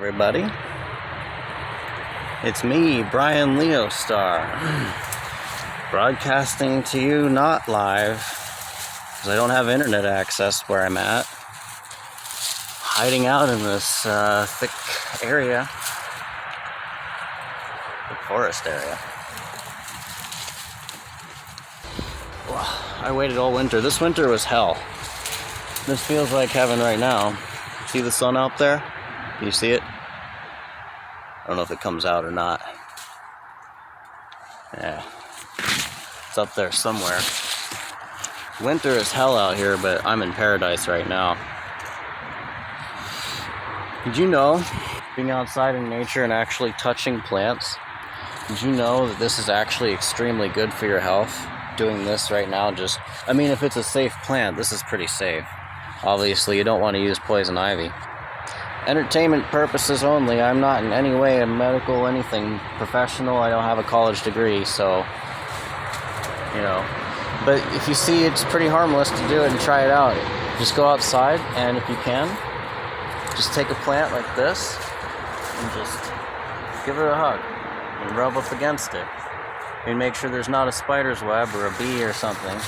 everybody. It's me, Brian Leo Star, broadcasting to you not live, because I don't have internet access where I'm at. Hiding out in this thick area, the forest area. I waited all winter. This winter was hell. This feels like heaven right now. See the sun out there? Can you see it? I don't know if it comes out or not. Yeah. It's up there somewhere. Winter is hell out here, but I'm in paradise right now. Did you know, being outside in nature and actually touching plants, did you know that this is actually extremely good for your health? Doing this right now, if it's a safe plant, this is pretty safe. Obviously, you don't want to use poison ivy. Entertainment purposes only. I'm not in any way a medical anything professional. I don't have a college degree, so, But if you see it's pretty harmless to do it and try it out, just go outside, and if you can, just take a plant like this and just give it a hug and rub up against it. And make sure there's not a spider's web or a bee or something.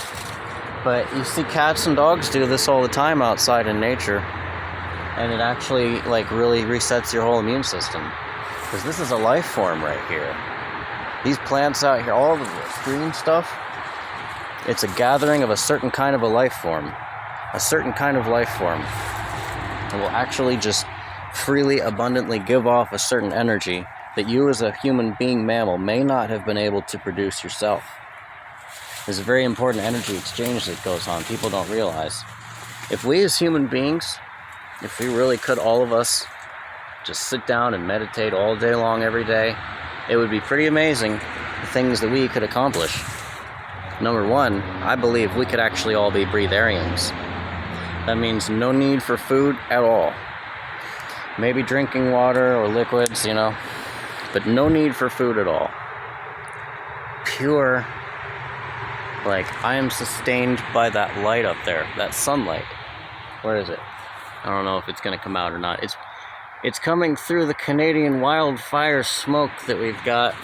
But you see cats and dogs do this all the time outside in nature. And it actually really resets your whole immune system. Because this is a life form right here. These plants out here, all of this green stuff, it's a gathering of a certain kind of a life form. A certain kind of life form. It will actually just freely, abundantly give off a certain energy that you as a human being mammal may not have been able to produce yourself. There's a very important energy exchange that goes on. People don't realize. If we as human beings, if we really could, all of us, just sit down and meditate all day long every day, it would be pretty amazing the things that we could accomplish. Number one, I believe we could actually all be breatharians. That means no need for food at all. Maybe drinking water or liquids, but no need for food at all. Pure, I am sustained by that light up there, that sunlight. Where is it? I don't know if it's going to come out or not. It's coming through the Canadian wildfire smoke that we've got.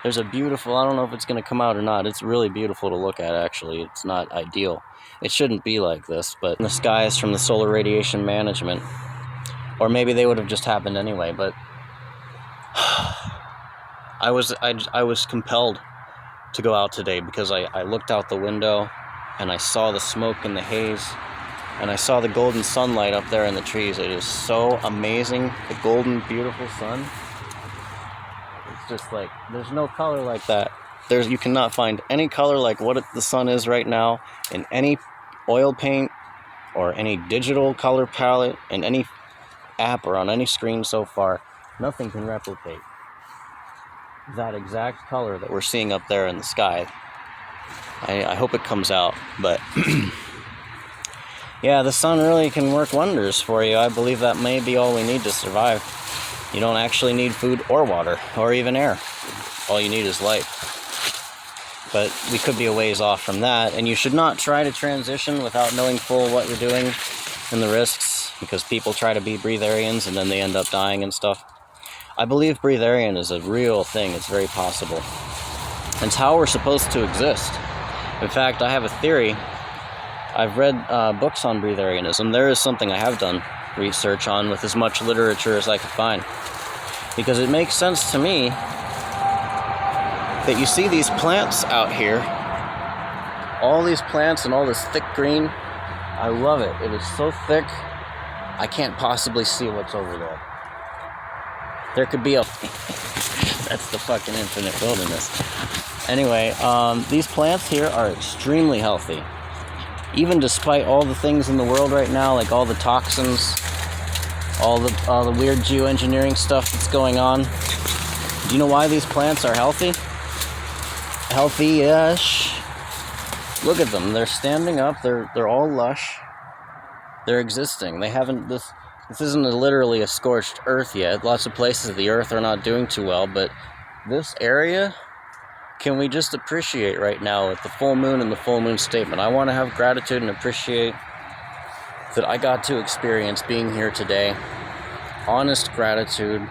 There's a beautiful, I don't know if it's going to come out or not. It's really beautiful to look at, actually. It's not ideal. It shouldn't be like this, but the skies from the solar radiation management. Or maybe they would have just happened anyway, but I was compelled to go out today because I looked out the window and I saw the smoke and the haze and I saw the golden sunlight up there in the trees. It is so amazing, the golden, beautiful sun. It's just there's no color like that. You cannot find any color like what the sun is right now in any oil paint or any digital color palette in any app or on any screen so far. Nothing can replicate that exact color that we're seeing up there in the sky. I hope it comes out, but yeah, the sun really can work wonders for you. I believe that may be all we need to survive. You don't actually need food or water or even air. All you need is light. But we could be a ways off from that, and you should not try to transition without knowing full what you're doing and the risks, because people try to be breatharians and then they end up dying and stuff. I believe breatharian is a real thing. It's very possible. It's how we're supposed to exist. In fact, I have a theory. I've read books on breatharianism. There is something I have done research on with as much literature as I could find. Because it makes sense to me that you see these plants out here, all these plants and all this thick green. I love it. It is so thick, I can't possibly see what's over there. There could be that's the fucking infinite wilderness. Anyway, these plants here are extremely healthy. Even despite all the things in the world right now, like all the toxins, all the weird geoengineering stuff that's going on. Do you know why these plants are healthy? Healthy-ish. Look at them. They're standing up. They're all lush. They're existing. They haven't... This isn't literally a scorched earth yet. Lots of places of the earth are not doing too well, but this area, can we just appreciate right now with the full moon and the full moon statement? I want to have gratitude and appreciate that I got to experience being here today honest gratitude,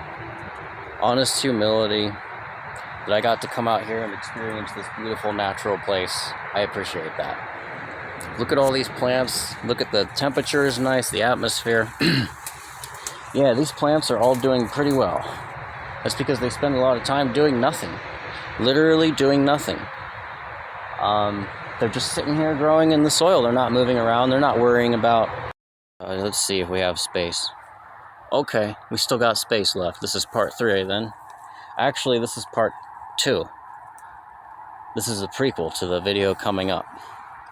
honest humility that I got to come out here and experience this beautiful natural place. I appreciate that. Look at all these plants. Look at the temperature is nice, the atmosphere. Yeah, these plants are all doing pretty well. That's because they spend a lot of time doing nothing. Literally doing nothing. They're just sitting here growing in the soil. They're not moving around. They're not worrying about... let's see if we have space. Okay, we still got space left. This is part 3 then. Actually, this is part 2. This is a prequel to the video coming up.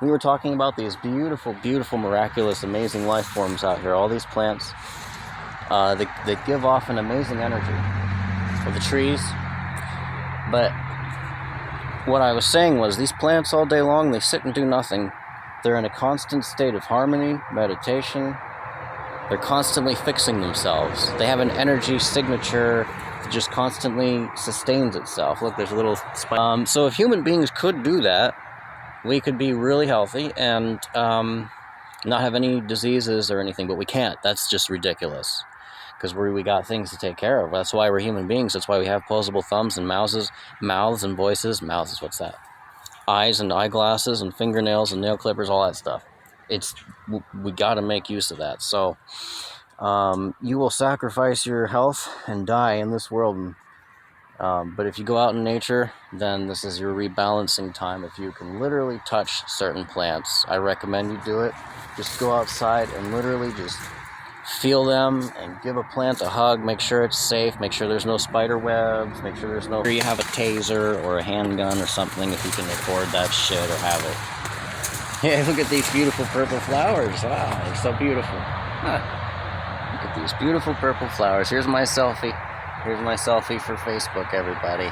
We were talking about these beautiful, beautiful, miraculous, amazing life forms out here. All these plants, they give off an amazing energy. For the trees. But what I was saying was, these plants all day long, they sit and do nothing. They're in a constant state of harmony, meditation. They're constantly fixing themselves. They have an energy signature that just constantly sustains itself. Look, there's a little spike. So if human beings could do that, we could be really healthy and not have any diseases or anything, but we can't. That's just ridiculous. Because we got things to take care of. That's why we're human beings. That's why we have opposable thumbs and mouths and voices. Mouths, what's that? Eyes and eyeglasses and fingernails and nail clippers, all that stuff. We got to make use of that. So you will sacrifice your health and die in this world. But if you go out in nature, then this is your rebalancing time. If you can literally touch certain plants, I recommend you do it. Just go outside and literally just feel them and give a plant a hug. Make sure it's safe. Make sure there's no spider webs. Make sure there's no... You have a taser or a handgun or something if you can afford that shit or have it. Yeah, look at these beautiful purple flowers. Wow, they're so beautiful. Huh. Look at these beautiful purple flowers. Here's my selfie. Here's my selfie for Facebook, everybody.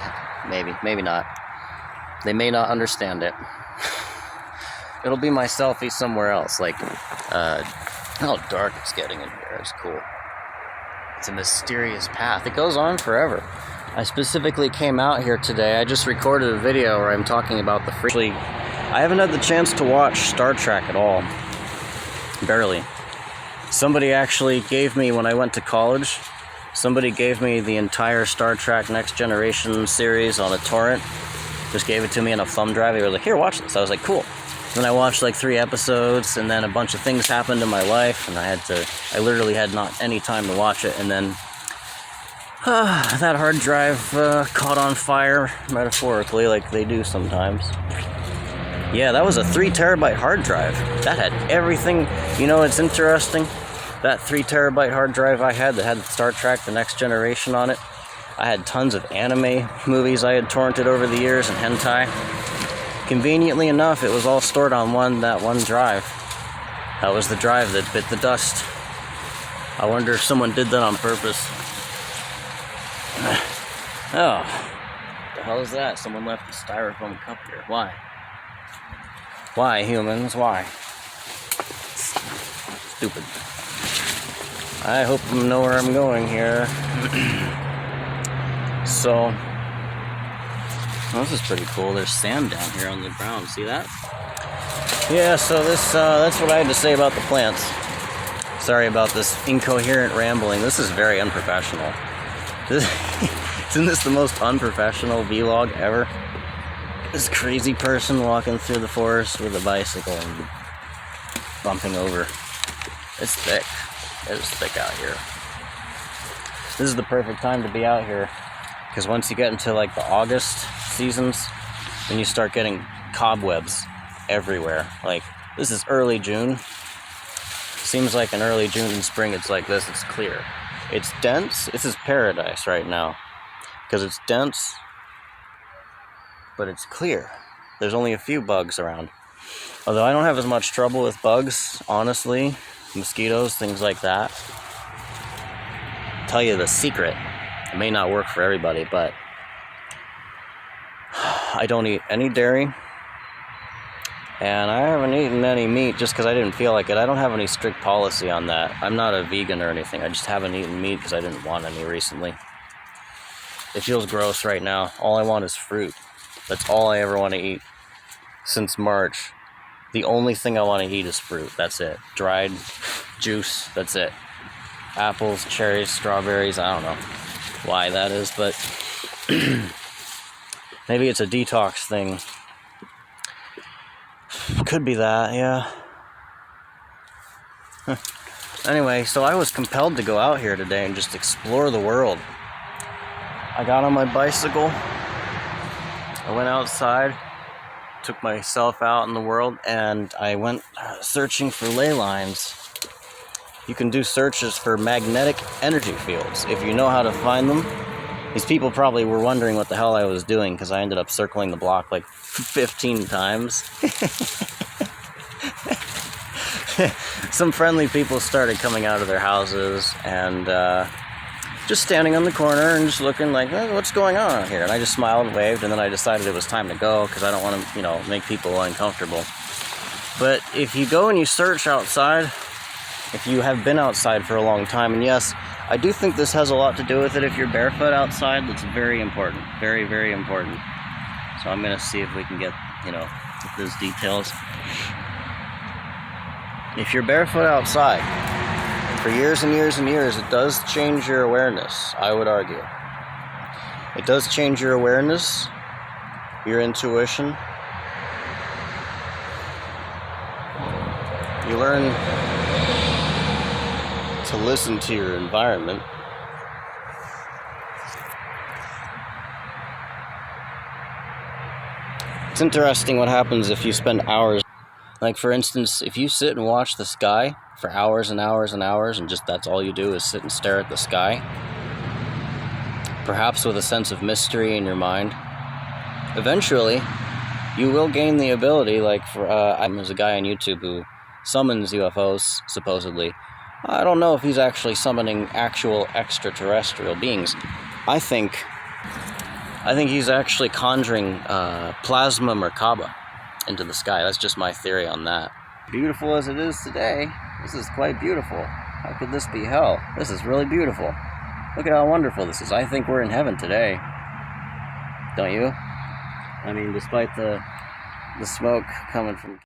Maybe not. They may not understand it. It'll be my selfie somewhere else, like, how dark it's getting in here. It's cool. It's a mysterious path. It goes on forever. I specifically came out here today. I just recorded a video where I'm talking about the free... I haven't had the chance to watch Star Trek at all. Barely. Somebody actually gave me, when I went to college, somebody gave me the entire Star Trek Next Generation series on a torrent. Just gave it to me in a thumb drive. They were like, here, watch this. I was like, cool. Then I watched like 3 episodes, and then a bunch of things happened in my life, and I literally had not any time to watch it, and then that hard drive caught on fire, metaphorically, like they do sometimes. Yeah, that was a 3 terabyte hard drive. That had everything. You know, it's interesting. That 3 terabyte hard drive I had that had Star Trek The Next Generation on it. I had tons of anime movies I had torrented over the years and hentai. Conveniently enough, it was all stored on that one drive. That was the drive that bit the dust. I wonder if someone did that on purpose. Oh, what the hell is that? Someone left a styrofoam cup here. Why? Why, humans? Why? Stupid. I hope you know where I'm going here. So... oh, this is pretty cool. There's sand down here on the ground. See that? Yeah, so that's what I had to say about the plants. Sorry about this incoherent rambling. This is very unprofessional. Isn't this the most unprofessional vlog ever? This crazy person walking through the forest with a bicycle and bumping over. It's thick. It's thick out here. This is the perfect time to be out here. Because once you get into like the August seasons, then you start getting cobwebs everywhere. Like, this is early June. Seems like in early June and spring it's like this. It's clear. It's dense. This is paradise right now. Because it's dense, but it's clear. There's only a few bugs around. Although I don't have as much trouble with bugs, honestly. Mosquitoes, things like that. I'll tell you the secret. It may not work for everybody, but I don't eat any dairy. And I haven't eaten any meat just because I didn't feel like it. I don't have any strict policy on that. I'm not a vegan or anything. I just haven't eaten meat because I didn't want any recently. It feels gross right now. All I want is fruit. That's all I ever want to eat since March. The only thing I want to eat is fruit. That's it. Dried juice. That's it. apples, cherries, strawberries. I don't know why that is, but maybe it's a detox thing. Could be that, yeah. Anyway, so I was compelled to go out here today and just explore the world. I got on my bicycle, I went outside, took myself out in the world, and I went searching for ley lines. You can do searches for magnetic energy fields if you know how to find them. These people probably were wondering what the hell I was doing because I ended up circling the block like 15 times. Some friendly people started coming out of their houses and just standing on the corner and just looking like, what's going on out here? And I just smiled and waved, and then I decided it was time to go because I don't want to, make people uncomfortable. But if you go and you search outside, if you have been outside for a long time, and yes, I do think this has a lot to do with it. If you're barefoot outside, that's very important. Very, very important. So I'm going to see if we can get, those details. If you're barefoot outside for years and years and years, it does change your awareness, I would argue. It does change your awareness, your intuition. You learn to listen to your environment. It's interesting what happens if you spend hours. Like, for instance, if you sit and watch the sky for hours and hours and hours, and just that's all you do is sit and stare at the sky, perhaps with a sense of mystery in your mind, eventually you will gain the ability, there's a guy on YouTube who summons UFOs, supposedly. I don't know if he's actually summoning actual extraterrestrial beings. I think he's actually conjuring plasma Merkaba into the sky. That's just my theory on that. Beautiful as it is today, this is quite beautiful. How could this be hell? This is really beautiful. Look at how wonderful this is. I think we're in heaven today. Don't you? I mean, despite the smoke coming from